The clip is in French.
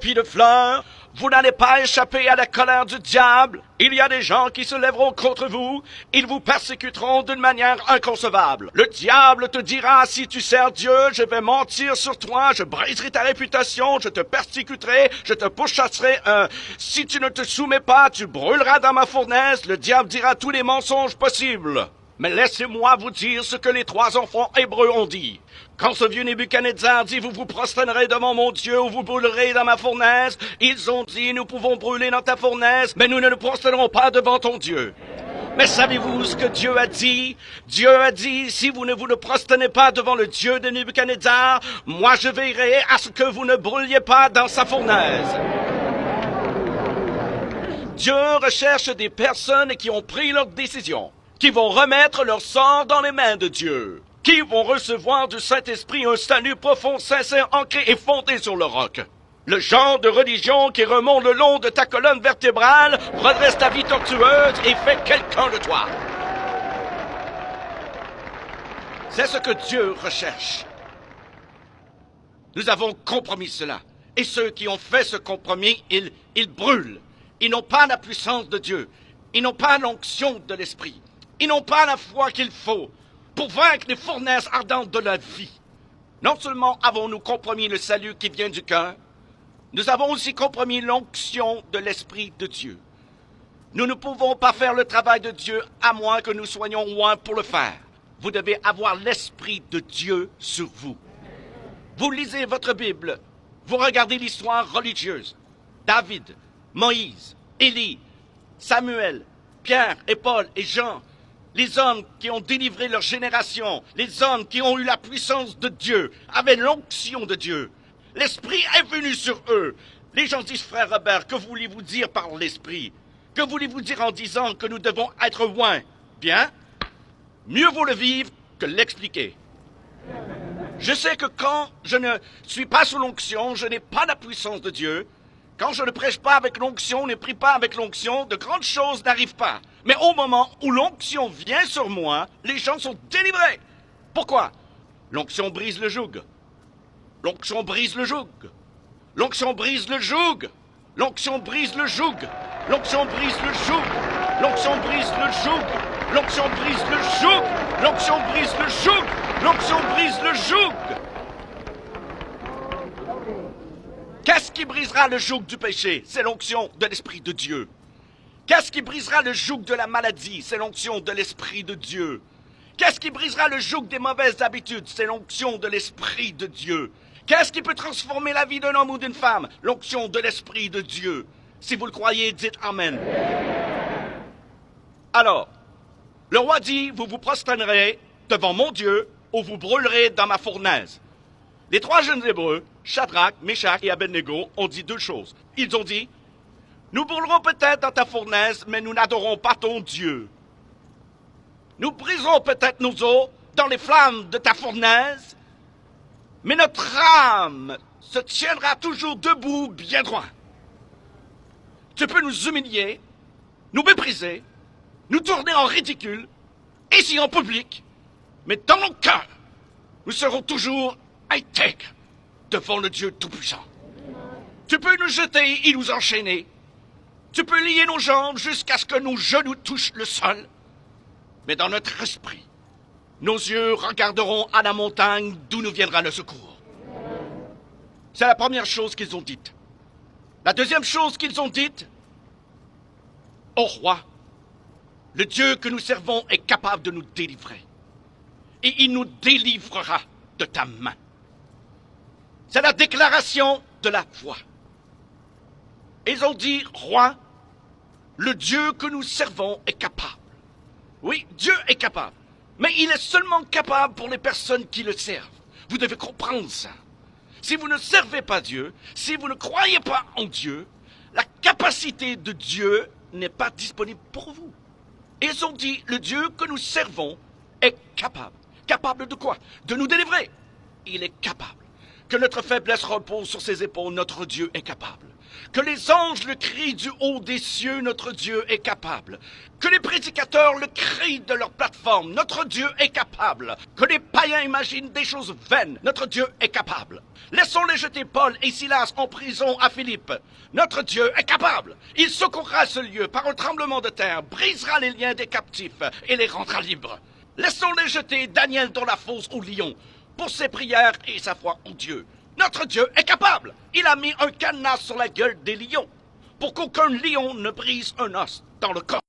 copie de fleurs. Vous n'allez pas échapper à la colère du diable. Il y a des gens qui se lèveront contre vous. Ils vous persécuteront d'une manière inconcevable. Le diable te dira, si tu sers Dieu, je vais mentir sur toi, je briserai ta réputation, je te persécuterai, je te pourchasserai. Si tu ne te soumets pas, tu brûleras dans ma fournaise. Le diable dira tous les mensonges possibles. Mais laissez-moi vous dire ce que les 3 enfants hébreux ont dit. Quand ce vieux Nebuchadnezzar dit « Vous vous prosternerez devant mon Dieu ou vous brûlerez dans ma fournaise », ils ont dit « Nous pouvons brûler dans ta fournaise, mais nous ne nous prosternerons pas devant ton Dieu. » Mais savez-vous ce que Dieu a dit? Dieu a dit « Si vous ne vous prosternez pas devant le Dieu de Nebuchadnezzar, moi je veillerai à ce que vous ne brûliez pas dans sa fournaise. » Dieu recherche des personnes qui ont pris leur décision, qui vont remettre leur sort dans les mains de Dieu, qui vont recevoir du Saint-Esprit un salut profond, sincère, ancré et fondé sur le roc. Le genre de religion qui remonte le long de ta colonne vertébrale, redresse ta vie tortueuse et fait quelqu'un de toi. C'est ce que Dieu recherche. Nous avons compromis cela. Et ceux qui ont fait ce compromis, ils brûlent. Ils n'ont pas la puissance de Dieu. Ils n'ont pas l'onction de l'Esprit. Ils n'ont pas la foi qu'il faut pour vaincre les fournaises ardentes de la vie. Non seulement avons-nous compromis le salut qui vient du cœur, nous avons aussi compromis l'onction de l'Esprit de Dieu. Nous ne pouvons pas faire le travail de Dieu à moins que nous soyons loin pour le faire. Vous devez avoir l'Esprit de Dieu sur vous. Vous lisez votre Bible, vous regardez l'histoire religieuse. David, Moïse, Élie, Samuel, Pierre et Paul et Jean, les hommes qui ont délivré leur génération, les hommes qui ont eu la puissance de Dieu, avaient l'onction de Dieu. L'Esprit est venu sur eux. Les gens disent, frère Robert, que voulez-vous dire par l'Esprit? Que voulez-vous dire en disant que nous devons être loin? Bien, mieux vaut le vivre que l'expliquer. Je sais que quand je ne suis pas sous l'onction, je n'ai pas la puissance de Dieu. Quand je ne prêche pas avec l'onction, ne prie pas avec l'onction, de grandes choses n'arrivent pas. Mais au moment où l'onction vient sur moi, les gens sont délivrés. Pourquoi? L'onction brise le joug. L'onction brise le joug. L'onction brise le joug. L'onction brise le joug. L'onction brise le joug. L'onction brise le joug. L'onction brise le joug. L'onction brise le joug. L'onction brise le joug. Qu'est-ce qui brisera le joug du péché? C'est l'onction de l'Esprit de Dieu. Qu'est-ce qui brisera le joug de la maladie? C'est l'onction de l'Esprit de Dieu. Qu'est-ce qui brisera le joug des mauvaises habitudes? C'est l'onction de l'Esprit de Dieu. Qu'est-ce qui peut transformer la vie d'un homme ou d'une femme? L'onction de l'Esprit de Dieu. Si vous le croyez, dites Amen. Alors, le roi dit, vous vous prosternerez devant mon Dieu ou vous brûlerez dans ma fournaise. Les 3 jeunes Hébreux, Shadrach, Meshach et Abednego, ont dit 2 choses. Ils ont dit, nous brûlerons peut-être dans ta fournaise, mais nous n'adorons pas ton Dieu. Nous briserons peut-être nos os dans les flammes de ta fournaise, mais notre âme se tiendra toujours debout, bien droit. Tu peux nous humilier, nous mépriser, nous tourner en ridicule, ici en public, mais dans nos cœurs, nous serons toujours intègres devant le Dieu Tout-Puissant. Tu peux nous jeter et nous enchaîner. Tu peux lier nos jambes jusqu'à ce que nos genoux touchent le sol. Mais dans notre esprit, nos yeux regarderont à la montagne d'où nous viendra le secours. C'est la première chose qu'ils ont dite. La deuxième chose qu'ils ont dite, ô roi, le Dieu que nous servons est capable de nous délivrer. Et il nous délivrera de ta main. C'est la déclaration de la foi. Ils ont dit, roi, le Dieu que nous servons est capable. Oui, Dieu est capable. Mais il est seulement capable pour les personnes qui le servent. Vous devez comprendre ça. Si vous ne servez pas Dieu, si vous ne croyez pas en Dieu, la capacité de Dieu n'est pas disponible pour vous. Ils ont dit, le Dieu que nous servons est capable. Capable de quoi? De nous délivrer. Il est capable. Que notre faiblesse repose sur ses épaules, notre Dieu est capable. Que les anges le crient du haut des cieux, notre Dieu est capable. Que les prédicateurs le crient de leur plateforme, notre Dieu est capable. Que les païens imaginent des choses vaines, notre Dieu est capable. Laissons-les jeter Paul et Silas en prison à Philippe. Notre Dieu est capable. Il secourra ce lieu par un tremblement de terre, brisera les liens des captifs et les rendra libres. Laissons-les jeter Daniel dans la fosse au lion pour ses prières et sa foi en Dieu. Notre Dieu est capable. Il a mis un cadenas sur la gueule des lions pour qu'aucun lion ne brise un os dans le corps.